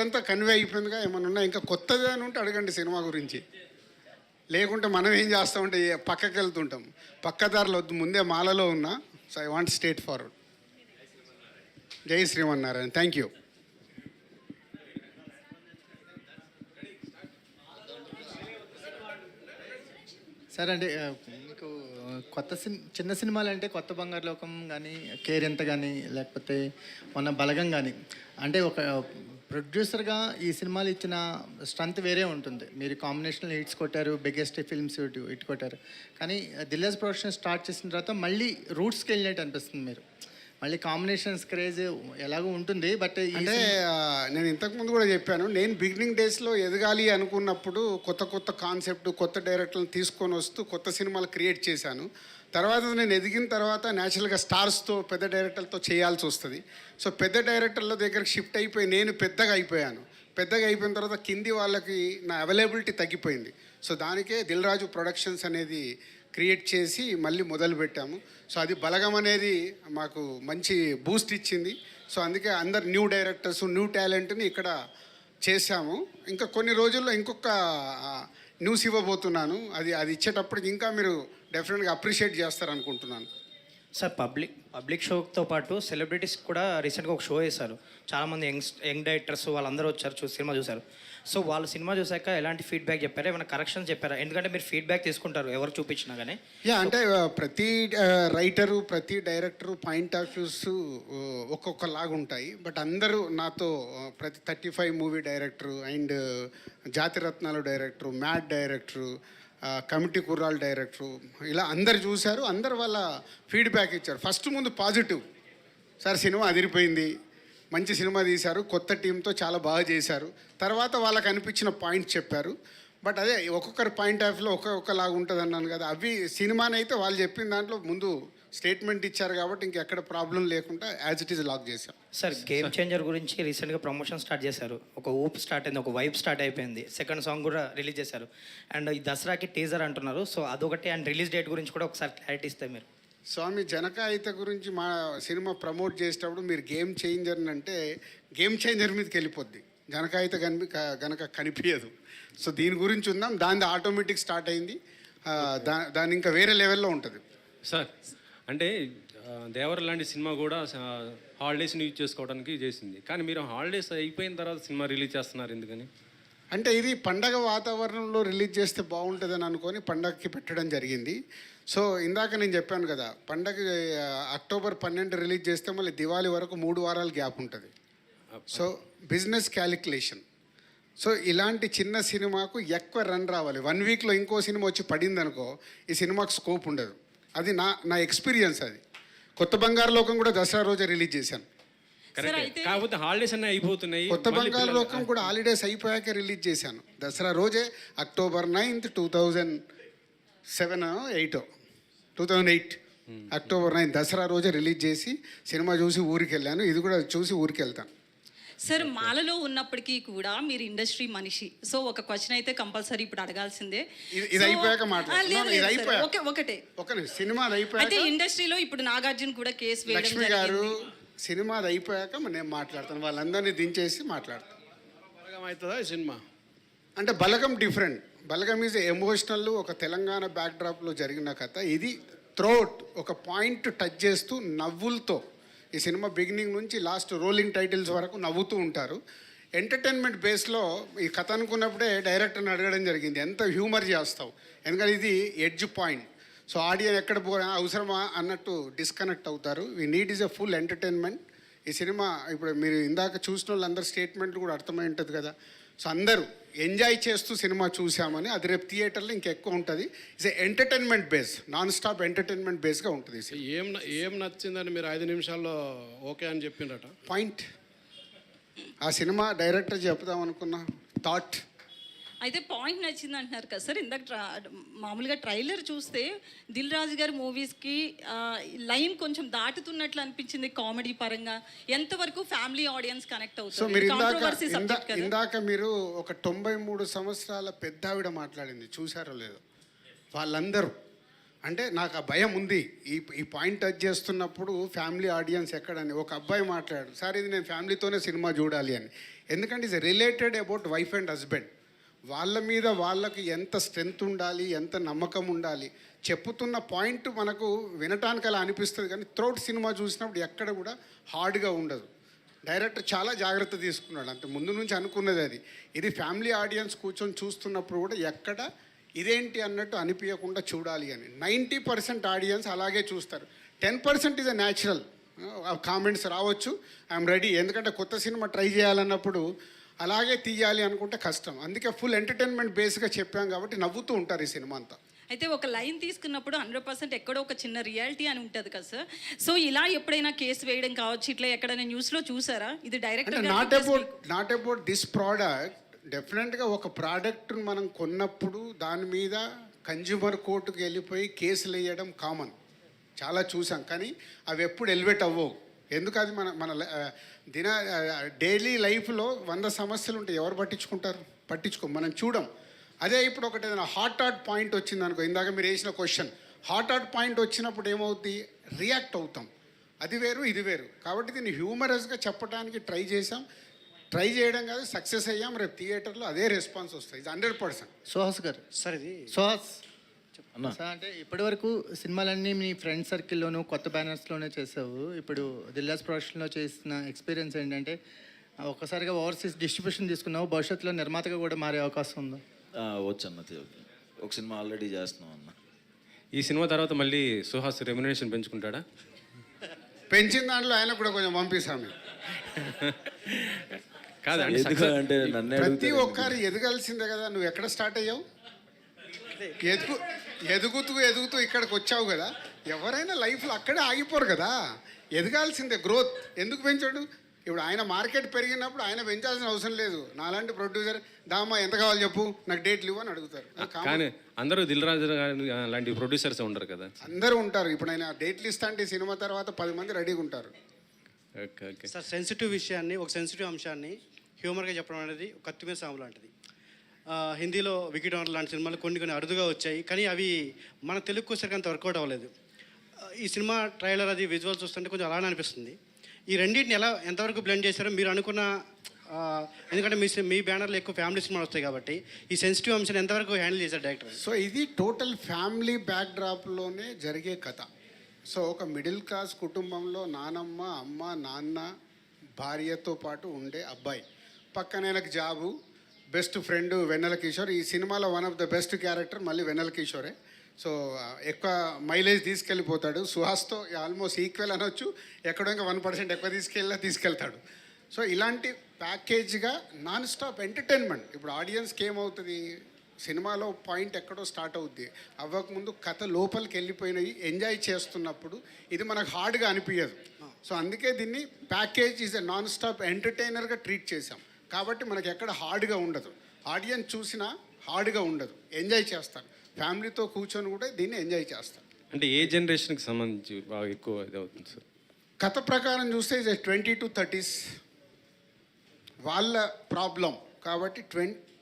అంతా కన్వే అయిపోయిందిగా. ఏమన్నా ఉన్నా ఇంకా కొత్తది అని ఉంటే అడగండి సినిమా గురించి. లేకుంటే మనం ఏం చేస్తామంటే పక్కకి వెళ్తుంటాం. పక్కదారులు వద్దు, ముందే మాలలో ఉన్నా. So I want straight forward. జై శ్రీమన్నారాయణ. Thank you. సార్ అంటే మీకు చిన్న సినిమాలు అంటే కొత్త బంగారు లోకం కానీ, కేరింత కానీ, లేకపోతే మొన్న బలగం కానీ, అంటే ఒక ప్రొడ్యూసర్గా ఈ సినిమాలు ఇచ్చిన స్ట్రెంత్ వేరే ఉంటుంది. మీరు కాంబినేషనల్ హిట్స్ కొట్టారు, బిగ్గెస్ట్ ఫిల్మ్స్ హిట్ కొట్టారు. కానీ దిల్రాజు ప్రొడక్షన్ స్టార్ట్ చేసిన తర్వాత మళ్ళీ రూట్స్కి వెళ్ళినట్టు అనిపిస్తుంది. మీరు మళ్ళీ కాంబినేషన్స్ క్రేజ్ ఎలాగో ఉంటుంది. బట్ అంటే నేను ఇంతకుముందు కూడా చెప్పాను, నేను బిగినింగ్ డేస్లో ఎదగాలి అనుకున్నప్పుడు కొత్త కొత్త కాన్సెప్ట్, కొత్త డైరెక్టర్లను తీసుకొని వస్తూ కొత్త సినిమాలు క్రియేట్ చేశాను. తర్వాత నేను ఎదిగిన తర్వాత న్యాచురల్గా స్టార్స్తో, పెద్ద డైరెక్టర్లతో చేయాల్సి వస్తుంది. సో పెద్ద డైరెక్టర్ల దగ్గరికి షిఫ్ట్ అయిపోయి నేను పెద్దగా అయిపోయాను. పెద్దగా అయిపోయిన తర్వాత కింది వాళ్ళకి నా అవైలబిలిటీ తగ్గిపోయింది. సో దానికే దిల్రాజు ప్రొడక్షన్స్ అనేది క్రియేట్ చేసి మళ్ళీ మొదలుపెట్టాము. సో అది బలగం అనేది మాకు మంచి బూస్ట్ ఇచ్చింది. సో అందుకే అందరు న్యూ డైరెక్టర్స్, న్యూ టాలెంట్ని ఇక్కడ చేశాము. ఇంకా కొన్ని రోజుల్లో ఇంకొక న్యూస్ ఇవ్వబోతున్నాను. అది ఇచ్చేటప్పటికి ఇంకా మీరు డెఫినెట్గా అప్రిషియేట్ చేస్తారనుకుంటున్నాను. సార్, పబ్లిక్ షోతో పాటు సెలబ్రిటీస్ కూడా రీసెంట్గా ఒక షో వేశారు. చాలామంది యంగ్ డైరెక్టర్స్ వాళ్ళందరూ వచ్చారు, సినిమా చూశారు. సో వాళ్ళు సినిమా చూసాక ఎలాంటి ఫీడ్బ్యాక్ చెప్పారా, ఏమైనా కరెక్షన్స్ చెప్పారా? ఎందుకంటే మీరు ఫీడ్బ్యాక్ తీసుకుంటారు ఎవరు చూపించినా కానీ. అంటే ప్రతి రైటరు, ప్రతి డైరెక్టరు పాయింట్ ఆఫ్ వ్యూస్ ఒక్కొక్కలాగా ఉంటాయి. బట్ అందరూ నాతో ప్రతి 35 movie director and Jathi Ratnalu director, mad director, committee Kurrollu director, ఇలా అందరు చూశారు. అందరు వాళ్ళ ఫీడ్బ్యాక్ ఇచ్చారు. ఫస్ట్ ముందు పాజిటివ్, సార్ సినిమా అదిరిపోయింది, మంచి సినిమా తీశారు, కొత్త టీంతో చాలా బాగా చేశారు. తర్వాత వాళ్ళకి అనిపించిన పాయింట్ చెప్పారు. బట్ అదే ఒక్కొక్కరి పాయింట్ ఆఫ్ వ్యూలో ఒక్కొక్కలాగా ఉంటుంది అన్నాను కదా. అవి సినిమానైతే వాళ్ళు చెప్పిన దాంట్లో ముందు స్టేట్మెంట్ ఇచ్చారు కాబట్టి ఇంకెక్కడ ప్రాబ్లం లేకుండా యాజ్ ఇట్ ఈజ్ లాక్ చేశాం. సార్, గేమ్ చేంజర్ గురించి రీసెంట్గా ప్రమోషన్ స్టార్ట్ చేశారు. ఒక ఊప్ స్టార్ట్ అయింది, ఒక వైబ్ స్టార్ట్ అయిపోయింది. సెకండ్ సాంగ్ కూడా రిలీజ్ చేశారు. అండ్ ఈ దసరాకి టీజర్ అంటున్నారు. సో అదొకటి. అండ్ రిలీజ్ డేట్ గురించి కూడా ఒకసారి క్లారిటీ ఇస్తే మీరు. స్వామి జనకాయిత గురించి మా సినిమా ప్రమోట్ చేసేటప్పుడు మీరు గేమ్ చేంజర్ అంటే గేమ్ చేంజర్ మీదకి వెళ్ళిపోద్ది. జనకాయిత గనక కనిపించదు. సో దీని గురించి ఉందాం. దాని ఆటోమేటిక్ స్టార్ట్ అయింది. దాని ఇంకా వేరే లెవెల్లో ఉంటుంది. సార్, అంటే దేవర లాంటి సినిమా కూడా హాలిడేస్ని యూజ్ చేసుకోవడానికి చేసింది. కానీ మీరు హాలిడేస్ అయిపోయిన తర్వాత సినిమా రిలీజ్ చేస్తున్నారు ఎందుకని? అంటే ఇది పండగ వాతావరణంలో రిలీజ్ చేస్తే బాగుంటుందని అనుకొని పండగకి పెట్టడం జరిగింది. సో ఇందాక నేను చెప్పాను కదా, పండగ అక్టోబర్ 12 రిలీజ్ చేస్తే మళ్ళీ దివాళీ వరకు 3 వారాలు గ్యాప్ ఉంటుంది. So business calculation. సో ఇలాంటి చిన్న సినిమాకు ఎక్కువ రన్ రావాలి. 1 వీక్లో ఇంకో సినిమా వచ్చి పడింది అనుకో, ఈ సినిమాకు స్కోప్ ఉండదు. అది నా ఎక్స్పీరియన్స్. అది కొత్త బంగారు లోకం కూడా దసరా రోజే రిలీజ్ చేశాను. కాకపోతే హాలిడేస్ అన్నీ అయిపోతున్నాయి. కొత్త బంగారు లోకం కూడా హాలిడేస్ అయిపోయాక రిలీజ్ చేశాను. దసరా రోజే అక్టోబర్ 9, 2008 అక్టోబర్ 9 దసరా రోజే రిలీజ్ చేసి సినిమా చూసి ఊరికి వెళ్ళాను. ఇది కూడా చూసి ఊరికి వెళ్తాను. సార్, మాలలో ఉన్నప్పటికీ కూడా మీరు ఇండస్ట్రీ మనిషి. సో ఒక క్వశ్చన్ అయితే కంపల్సరీ ఇప్పుడు అడగాల్సిందే. ఇది అయిపోయాక ఒకటే సినిమా అయిపోయాక అయితే ఇండస్ట్రీలో ఇప్పుడు నాగార్జున కూడా కేసు వేయడం లక్ష్మి గారు సినిమా అయిపోయాక నేను మాట్లాడతాను. వాళ్ళందరినీ దించేసి మాట్లాడతాను. బలగం అవుతుందా ఈ సినిమా? అంటే బలగం డిఫరెంట్. బలగం ఈజ్ ఎమోషనల్, ఒక తెలంగాణ బ్యాక్డ్రాప్లో జరిగిన కథ. ఇది త్రోట్ ఒక పాయింట్ టచ్ చేస్తూ నవ్వులతో ఈ సినిమా బిగినింగ్ నుంచి లాస్ట్ రోలింగ్ టైటిల్స్ వరకు నవ్వుతూ ఉంటారు. ఎంటర్టైన్మెంట్ బేస్లో ఈ కథ అనుకున్నప్పుడే డైరెక్టర్ని అడగడం జరిగింది, ఎంత హ్యూమర్ చేస్తావు, ఎందుకంటే ఇది ఎడ్జ్ పాయింట్. సో ఆడియన్స్ ఎక్కడ అవసరమా అన్నట్టు డిస్కనెక్ట్ అవుతారు. We need is a full entertainment. ఈ సినిమా ఇప్పుడు మీరు ఇందాక చూసిన వాళ్ళందరూ స్టేట్మెంట్లు కూడా అర్థమై ఉంటుంది కదా. సో అందరూ ఎంజాయ్ చేస్తూ సినిమా చూసామని. అది రేపు థియేటర్లో ఇంకెక్కువ ఉంటుంది. It's entertainment base, non stop entertainment బేస్గా ఉంటుంది. ఏం నచ్చిందని మీరు 5 నిమిషాల్లో ఓకే అని చెప్పిండట పాయింట్. ఆ సినిమా డైరెక్టర్ చెప్దాం అనుకున్న థాట్. అయితే పాయింట్ నచ్చింది అంటున్నారు కదా సార్. ఇందాక మామూలుగా ట్రైలర్ చూస్తే దిల్ రాజు గారి మూవీస్కి లైన్ కొంచెం దాటుతున్నట్లు అనిపించింది కామెడీ పరంగా. ఎంతవరకు ఫ్యామిలీ ఆడియన్స్ కనెక్ట్ అవుతుంది? సో మీరు ఇందాక మీరు ఒక 93 సంవత్సరాల పెద్ద ఆవిడ మాట్లాడింది, చూసారో లేదో? వాళ్ళందరూ అంటే నాకు ఆ భయం ఉంది. ఈ పాయింట్ టచ్ చేస్తున్నప్పుడు ఫ్యామిలీ ఆడియన్స్ ఎక్కడని ఒక అబ్బాయి మాట్లాడు, సార్ ఇది నేను ఫ్యామిలీతోనే సినిమా చూడాలి అని. ఎందుకంటే it's related about wife and husband. వాళ్ళ మీద వాళ్ళకి ఎంత స్ట్రెంగ్త్ ఉండాలి, ఎంత నమ్మకం ఉండాలి, చెప్పుతున్న పాయింట్ మనకు వినటానికి అలా అనిపిస్తుంది, కానీ త్రోట్ సినిమా చూసినప్పుడు ఎక్కడ కూడా హార్డ్గా ఉండదు. డైరెక్టర్ చాలా జాగ్రత్త తీసుకున్నాడు, అంటే ముందు నుంచి అనుకున్నది అది. ఇది ఫ్యామిలీ ఆడియన్స్ కూర్చొని చూస్తున్నప్పుడు కూడా ఎక్కడ ఇదేంటి అన్నట్టు అనిపించకుండా చూడాలి అని. 90% ఆడియన్స్ అలాగే చూస్తారు. 10% ఇస్ అ న్యాచురల్ కామెంట్స్ రావచ్చు. ఐఎమ్ రెడీ, ఎందుకంటే కొత్త సినిమా ట్రై చేయాలన్నప్పుడు అలాగే తీయాలి అనుకుంటే కష్టం. అందుకే ఫుల్ ఎంటర్టైన్మెంట్ బేస్గా చెప్పాం కాబట్టి నవ్వుతూ ఉంటారు ఈ సినిమా అంతా. అయితే ఒక లైన్ తీసుకున్నప్పుడు 100% ఎక్కడో ఒక చిన్న రియాలిటీ అని ఉంటుంది కదా సార్. సో ఇలా ఎప్పుడైనా కేసు వేయడం కావచ్చు, ఇట్లా ఎక్కడైనా న్యూస్లో చూసారా? ఇది direct not about this product. డెఫినెట్గా ఒక ప్రోడక్ట్ను మనం కొన్నప్పుడు దాని మీద కన్జ్యూమర్ కోర్టుకు వెళ్ళిపోయి కేసులు వేయడం కామన్, చాలా చూసాం. కానీ అవి ఎప్పుడు ఎలివేట్ అవ్వవు. ఎందుకు? అది మన మన డైలీ లైఫ్లో 100 సమస్యలు ఉంటాయి, ఎవరు పట్టించుకో మనం చూడం. అదే ఇప్పుడు ఒకటి ఏదైనా హాట్ పాయింట్ వచ్చింది అనుకో, ఇందాక మీరు వేసిన క్వశ్చన్, హాట్ పాయింట్ వచ్చినప్పుడు ఏమవుద్ది, రియాక్ట్ అవుతాం. అది వేరు, ఇది వేరు. కాబట్టి దీన్ని హ్యూమరస్గా చెప్పడానికి ట్రై చేయడం కాదు, సక్సెస్ అయ్యాం. రేపు థియేటర్లో అదే రెస్పాన్స్ వస్తుంది, ఇది 100%. సుహాస్ గారు, సార్ ఇది సుహాస్ సార్, అంటే ఇప్పటివరకు సినిమాలన్నీ మీ ఫ్రెండ్ సర్కిల్లోనూ కొత్త బ్యానర్స్లోనే చేసావు. ఇప్పుడు దిల్రాజ్ ప్రొడక్షన్లో చేసిన ఎక్స్పీరియన్స్ ఏంటంటే ఒక్కసారిగా ఓవర్సీస్ డిస్ట్రిబ్యూషన్ తీసుకున్నావు, భవిష్యత్తులో నిర్మాతగా కూడా మారే అవకాశం ఉందా? వచ్చు అన్న, ఒక సినిమా ఆల్రెడీ చేస్తున్నాం అన్న. ఈ సినిమా తర్వాత మళ్ళీ సుహాస్ రెమ్యునరేషన్ పెంచుకుంటాడా? పెంచిన దాంట్లో ఆయన కూడా కొంచెం పంపిస్తాము. కాదండి, అంటే నన్ను ప్రతి ఒక్కరు ఎదగాల్సిందే కదా. నువ్వు ఎక్కడ స్టార్ట్ అయ్యావు? ఎదుగుతూ ఇక్కడికి వచ్చావు కదా. ఎవరైనా లైఫ్లో అక్కడే ఆగిపోరు కదా, ఎదగాల్సిందే. గ్రోత్ ఎందుకు పెంచాడు? ఇప్పుడు ఆయన మార్కెట్ పెరిగినప్పుడు ఆయన పెంచాల్సిన అవసరం లేదు. నాలాంటి ప్రొడ్యూసర్ దామా ఎంత కావాలి చెప్పు, నాకు డేట్లు ఇవ్వు అని అడుగుతారు. కానీ అందరూ దిల్ రాజు లాంటి ప్రొడ్యూసర్స్ ఉండరు కదా. అందరూ ఉంటారు. ఇప్పుడు ఆయన డేట్లు ఇస్తా అంటే సినిమా తర్వాత 10 మంది రెడీగా ఉంటారు. ఓకే ఓకే సార్, సెన్సిటివ్ విషయాన్ని, ఒక సెన్సిటివ్ అంశాన్ని హ్యూమర్గా చెప్పడం అనేది కత్తి మీద సాము లాంటిది. హిందీలో వికెట్ ఓనర్ లాంటి సినిమాలు కొన్ని అరుదుగా వచ్చాయి, కానీ అవి మన తెలుగుకు సరిగ్గా అంత వర్కౌట్ అవ్వలేదు. ఈ సినిమా ట్రైలర్ అది విజువల్ చూస్తుంటే కొంచెం అలానే అనిపిస్తుంది. ఈ రెండింటిని ఎంతవరకు బ్లెండ్ చేశారో మీరు అనుకున్న, ఎందుకంటే మీ బ్యానర్లో ఎక్కువ ఫ్యామిలీ సినిమాలు వస్తాయి కాబట్టి ఈ సెన్సిటివ్ అంశాన్ని ఎంతవరకు హ్యాండిల్ చేశారు డైరెక్టర్? సో ఇది టోటల్ ఫ్యామిలీ బ్యాక్డ్రాప్లోనే జరిగే కథ. సో ఒక మిడిల్ క్లాస్ కుటుంబంలో నానమ్మ, అమ్మ, నాన్న, భార్యతో పాటు ఉండే అబ్బాయి, పక్కన ఆయనకు జాబు, బెస్ట్ ఫ్రెండ్ వెన్నెల కిషోర్. ఈ సినిమాలో one of the best character మళ్ళీ వెన్నెల కిషోరే. సో ఎక్కువ మైలేజ్ తీసుకెళ్ళిపోతాడు. సుహాస్తో ఆల్మోస్ట్ ఈక్వల్ అనొచ్చు, ఎక్కడో ఇంకా 1% ఎక్కువ తీసుకెళ్తాడు. సో ఇలాంటి ప్యాకేజ్గా నాన్ స్టాప్ ఎంటర్టైన్మెంట్. ఇప్పుడు ఆడియన్స్కి ఏమవుతుంది, సినిమాలో పాయింట్ ఎక్కడో స్టార్ట్ అవుద్ది, అవ్వకముందు కథ లోపలికి వెళ్ళిపోయినవి ఎంజాయ్ చేస్తున్నప్పుడు ఇది మనకు హార్డ్గా అనిపించదు. సో అందుకే దీన్ని package is a non stop ఎంటర్టైనర్గా ట్రీట్ చేసాం. కాబట్టి మనకి ఎక్కడ హార్డ్గా ఉండదు, ఆడియన్స్ చూసినా హార్డ్గా ఉండదు, ఎంజాయ్ చేస్తారు. ఫ్యామిలీతో కూర్చొని కూడా దీన్ని ఎంజాయ్ చేస్తారు. అంటే ఏ జనరేషన్కి సంబంధించి బాగా ఎక్కువ ఇది అవుతుంది సార్? కథ ప్రకారం చూస్తే 20 to 30s వాళ్ళ ప్రాబ్లం కాబట్టి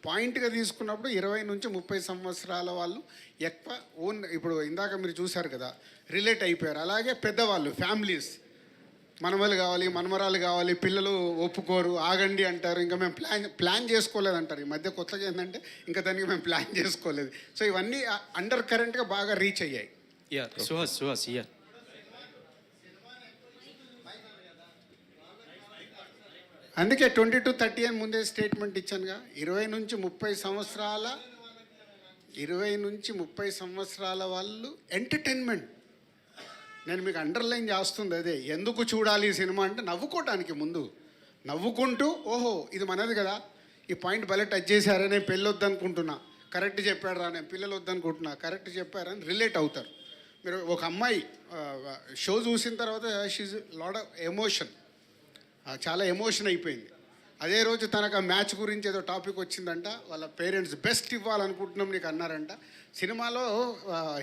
పాయింట్గా తీసుకున్నప్పుడు 20 నుంచి 30 సంవత్సరాల వాళ్ళు ఎక్కువ ఇప్పుడు ఇందాక మీరు చూశారు కదా, రిలేట్ అయిపోయారు. అలాగే పెద్దవాళ్ళు, ఫ్యామిలీస్, మనవలు కావాలి, మనమరాలు కావాలి, పిల్లలు ఒప్పుకోరు, ఆగండి అంటారు, ఇంకా మేము ప్లాన్ చేసుకోలేదు అంటారు. ఈ మధ్య కొత్తగా ఏంటంటే ఇంకా దానికి మేము ప్లాన్ చేసుకోలేదు. సో ఇవన్నీ అండర్ కరెంట్గా బాగా రీచ్ అయ్యాయి. సుహాస్ అందుకే 20 to 30 అని ముందే స్టేట్మెంట్ ఇచ్చానుగా. 20 నుంచి 30 సంవత్సరాల వాళ్ళు ఎంటర్టైన్మెంట్. నేను మీకు అండర్లైన్ చేస్తుంది అదే. ఎందుకు చూడాలి ఈ సినిమా అంటే నవ్వుకోవటానికి, ముందు నవ్వుకుంటూ ఓహో ఇది మనది కదా, ఈ పాయింట్ భలే టచ్ చేశారా, నేను పెళ్ళి వద్దనుకుంటున్నా, కరెక్ట్ చెప్పాడు రా, నేను పిల్లలు వద్దనుకుంటున్నా, కరెక్ట్ చెప్పారని రిలేట్ అవుతారు. మీరు ఒక అమ్మాయి షో చూసిన తర్వాత షీజ్ లాట్ ఆఫ్ ఎమోషన్, చాలా ఎమోషన్ అయిపోయింది. అదే రోజు తనకు ఆ మ్యాచ్ గురించి ఏదో టాపిక్ వచ్చిందంట, వాళ్ళ పేరెంట్స్ బెస్ట్ ఇవ్వాలనుకుంటున్నాం నీకు అన్నారంట. సినిమాలో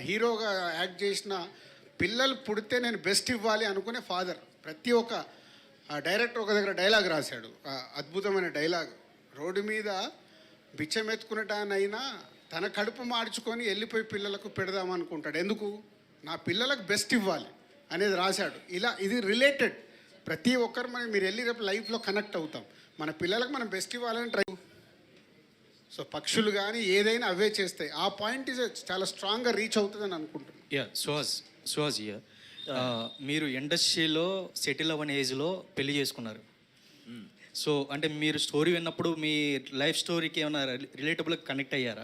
హీరోగా యాక్ట్ చేసిన పిల్లలు పుడితే నేను బెస్ట్ ఇవ్వాలి అనుకునే ఫాదర్. ప్రతి ఒక్క డైరెక్టర్ ఒక దగ్గర డైలాగ్ రాశాడు, అద్భుతమైన డైలాగ్. రోడ్డు మీద బిచ్చమెత్తుకునేటానైనా తన కడుపు మార్చుకొని వెళ్ళిపోయి పిల్లలకు పెడదామనుకుంటాడు. ఎందుకు? నా పిల్లలకు బెస్ట్ ఇవ్వాలి అనేది రాశాడు. ఇలా ఇది రిలేటెడ్. ప్రతి ఒక్కరు మీరు వెళ్ళి రేపు లైఫ్లో కనెక్ట్ అవుతాం. మన పిల్లలకు మనం బెస్ట్ ఇవ్వాలని ట్రై. సో పక్షులు కానీ ఏదైనా అవే చేస్తాయి. ఆ పాయింట్ ఇస్ చాలా స్ట్రాంగ్గా రీచ్ అవుతుందని అనుకుంటున్నాను. యా సుహాస్ ఇయర్ మీరు ఇండస్ట్రీలో సెటిల్ అవ్వని ఏజ్లో పెళ్లి చేసుకున్నారు. సో అంటే మీరు స్టోరీ విన్నప్పుడు మీ లైఫ్ స్టోరీకి ఏమైనా రిలేటబుల్ కనెక్ట్ అయ్యారా?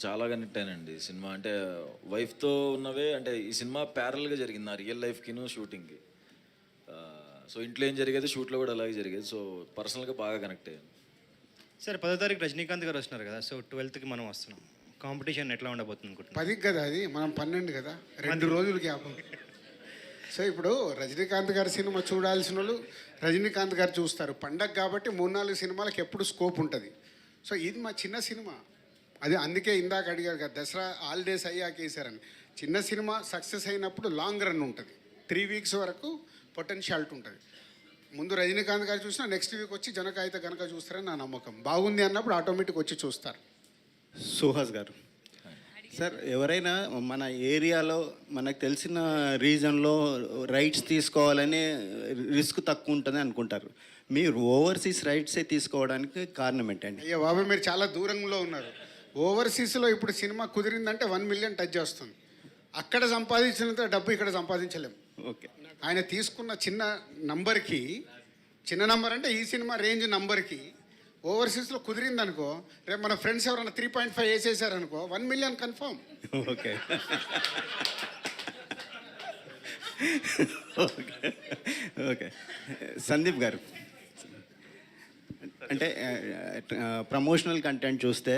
చాలా కనెక్ట్ అయినండి సినిమా అంటే వైఫ్తో ఉన్నవే. అంటే ఈ సినిమా ప్యారల్గా జరిగింది నా రియల్ లైఫ్కిను షూటింగ్కి. సో ఇంట్లో ఏం జరిగేది షూట్లో కూడా అలాగే జరిగేది. సో పర్సనల్గా బాగా కనెక్ట్ అయ్యాను. సరే 10వ తారీఖు రజనీకాంత్ గారు వస్తున్నారు కదా, సో 12కి మనం వస్తున్నాం. కాంపిటీషన్ ఎట్లా ఉండబోతుంది అనుకుంటున్నాం? 10కి కదా, అది మనం 12 కదా, 2 రోజులు గ్యాప్. సో ఇప్పుడు రజనీకాంత్ గారి సినిమా చూడాల్సిన వాళ్ళు రజనీకాంత్ గారు చూస్తారు. పండగ కాబట్టి 3-4 సినిమాలకు ఎప్పుడు స్కోప్ ఉంటుంది. సో ఇది మా చిన్న సినిమా, అది అందుకే ఇందాక అడిగారు కదా దసరా హాలిడేస్ అయ్యాక వేసారని. చిన్న సినిమా సక్సెస్ అయినప్పుడు లాంగ్ రన్ ఉంటుంది, 3 వీక్స్ వరకు పొటెన్షియాలిటీ ఉంటుంది. ముందు రజనీకాంత్ గారు చూసినా నెక్స్ట్ వీక్ వచ్చి జనకాయిత కనుక చూస్తారని నా నమ్మకం. బాగుంది అన్నప్పుడు ఆటోమేటిక్ వచ్చి చూస్తారు. సుహాస్ గారు సార్, ఎవరైనా మన ఏరియాలో మనకు తెలిసిన రీజన్లో రైట్స్ తీసుకోవాలని రిస్క్ తక్కువ ఉంటుంది అనుకుంటారు. మీరు ఓవర్సీస్ రైట్సే తీసుకోవడానికి కారణం ఏంటండి? అయ్యో బాబు, మీరు చాలా దూరంలో ఉన్నారు. ఓవర్సీస్లో ఇప్పుడు సినిమా కుదిరిందంటే 1 మిలియన్ టచ్ చేస్తుంది. అక్కడ సంపాదించినంత డబ్బు ఇక్కడ సంపాదించలేము. ఓకే, ఆయన తీసుకున్న చిన్న నంబర్కి, చిన్న నంబర్ అంటే ఈ సినిమా రేంజ్ నంబర్కి ఓవర్సీస్లో కుదిరిందనుకో, రేపు మన ఫ్రెండ్స్ ఎవరైనా 3.5 వేసేసారనుకో 1 million confirm. Okay okay okay Sandeep గారు, అంటే ప్రమోషనల్ కంటెంట్ చూస్తే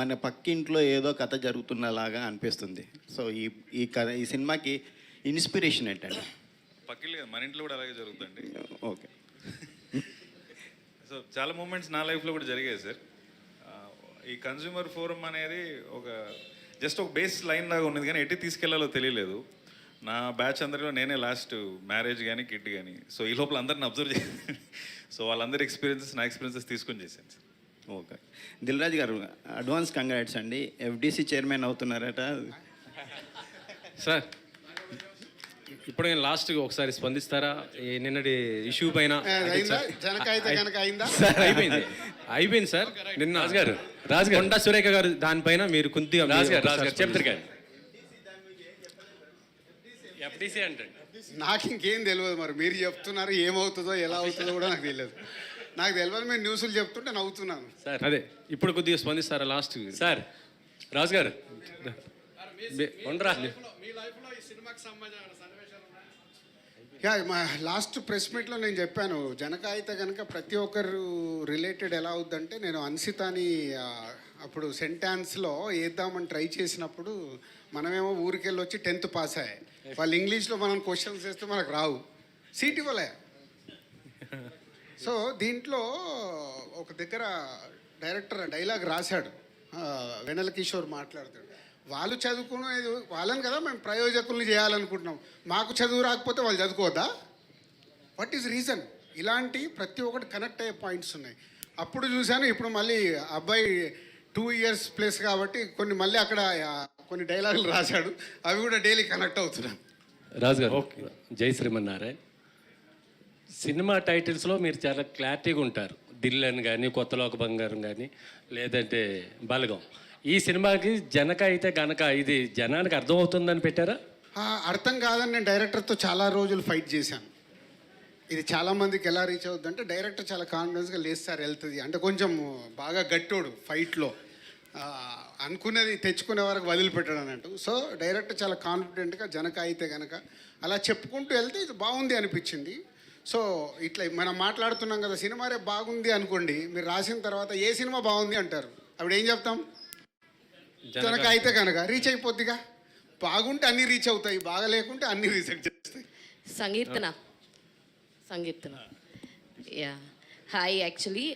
మన పక్కింట్లో ఏదో కథ జరుగుతున్నలాగా అనిపిస్తుంది. సో ఈ సినిమాకి ఇన్స్పిరేషన్ ఏంటండి? పక్కిళ్ళు కదా, మన ఇంట్లో కూడా అలాగే జరుగుతుందండి. ఓకే. సో చాలా మూమెంట్స్ నా లైఫ్లో కూడా జరిగాయి సార్. ఈ కన్జ్యూమర్ ఫోరం అనేది జస్ట్ ఒక బేస్ లైన్ లాగా ఉన్నది, కానీ ఎట్టి తీసుకెళ్లాలో తెలియలేదు. నా బ్యాచ్ అందరిలో నేనే లాస్ట్ మ్యారేజ్ కానీ కిడ్ కానీ. సో ఈ లోపల అందరిని అబ్జర్వ్ చేశాను. సో వాళ్ళందరి ఎక్స్పీరియన్సెస్ నా ఎక్స్పీరియన్సెస్ తీసుకొని చేశాను సార్. ఓకే, దిల్ రాజు గారు అడ్వాన్స్ కంగ్రాట్స్ అండి, ఎఫ్డీసీ చైర్మన్ అవుతున్నారట. సార్ ఇప్పుడు నేను లాస్ట్గా ఒకసారి స్పందిస్తారా? ఈ నిన్నటి ఇష్యూ పైన జనకాయిత కనుక అయిందా? సార్ అయిపోయింది సార్. నిన్న రాజు గారు కొండా సురేఖ గారు దానిపైన మీరు కొద్దిగా చెప్తారు కానీ ఎఫ్డీసీ అంటే నాకు ఇంకేం తెలియదు. మరి మీరు చెప్తున్నారు, ఏమవుతుందో ఎలా అవుతుందో కూడా నాకు తెలియదు. నాకు తెలియదు, మీరు న్యూస్లు చెప్తుంటే నవ్వుతున్నాను సార్. అదే ఇప్పుడు కొద్దిగా స్పందిస్తారా లాస్ట్? సార్ రాజు గారు ఉండరా, మా లాస్ట్ ప్రెస్ మీట్లో నేను చెప్పాను, జనకాయిత కనుక ప్రతి ఒక్కరు రిలేటెడ్ ఎలా అవుద్దంటే, నేను అన్సితాని అప్పుడు సెంటాన్స్లో వేద్దామని ట్రై చేసినప్పుడు మనమేమో ఊరికెళ్ళి వచ్చి 10th పాస్ అయ్యాయి. వాళ్ళు ఇంగ్లీష్లో మనం క్వశ్చన్స్ వేస్తే మనకు రావు, సీట్ ఇవ్వలే. సో దీంట్లో ఒక దగ్గర డైరెక్టర్ డైలాగ్ రాశాడు, వెన్నెల కిషోర్ మాట్లాడతాడు, వాళ్ళు చదువుకునేది వాళ్ళని కదా మేము ప్రయోజకుల్ని చేయాలనుకుంటున్నాం, మాకు చదువు రాకపోతే వాళ్ళు చదువుకోవద్దా? What is reason? ఇలాంటి ప్రతి ఒక్కటి కనెక్ట్ అయ్యే పాయింట్స్ ఉన్నాయి. అప్పుడు చూశాను, ఇప్పుడు మళ్ళీ అబ్బాయి 2 years ప్లస్ కాబట్టి కొన్ని మళ్ళీ అక్కడ కొన్ని డైలాగులు రాశాడు, అవి కూడా డైలీ కనెక్ట్ అవుతున్నాను. రాజు గారు జై శ్రీమన్నారాయణ. సినిమా టైటిల్స్లో మీరు చాలా క్లారిటీగా ఉంటారు. దిల్ అని కానీ, కొత్త లోక బంగారం కానీ, లేదంటే బలగం. ఈ సినిమాకి జనక అయితే గనక ఇది జనానికి అర్థమవుతుందని పెట్టారా? అర్థం కాదని నేను డైరెక్టర్తో చాలా రోజులు ఫైట్ చేశాను. ఇది చాలామందికి ఎలా రీచ్ అవుతుంది అంటే, డైరెక్టర్ చాలా కాన్ఫిడెన్స్గా లేదు సార్ వెళ్తుంది అంటే, కొంచెం బాగా గట్టోడు ఫైట్లో, అనుకున్నది తెచ్చుకునే వరకు వదిలిపెట్టాడు అన్నట్టు. సో డైరెక్టర్ చాలా కాన్ఫిడెంట్గా జనక అయితే కనుక అలా చెప్పుకుంటూ వెళ్తే ఇది బాగుంది అనిపించింది. సో ఇట్లా మనం మాట్లాడుతున్నాం కదా, సినిమా రేపు బాగుంది అనుకోండి, మీరు రాసిన తర్వాత ఏ సినిమా బాగుంది అంటారు, అప్పుడు ఏం చెప్తాం? జనక అయితే కనుక రీచ్ అయిపోద్దిగా. బాగుంటే అన్నీ రీచ్ అవుతాయి, బాగా లేకుంటే అన్నీ రిజెక్ట్ చేస్తాయి. సంకీర్తన యా హాయ్ యాక్చువల్లీ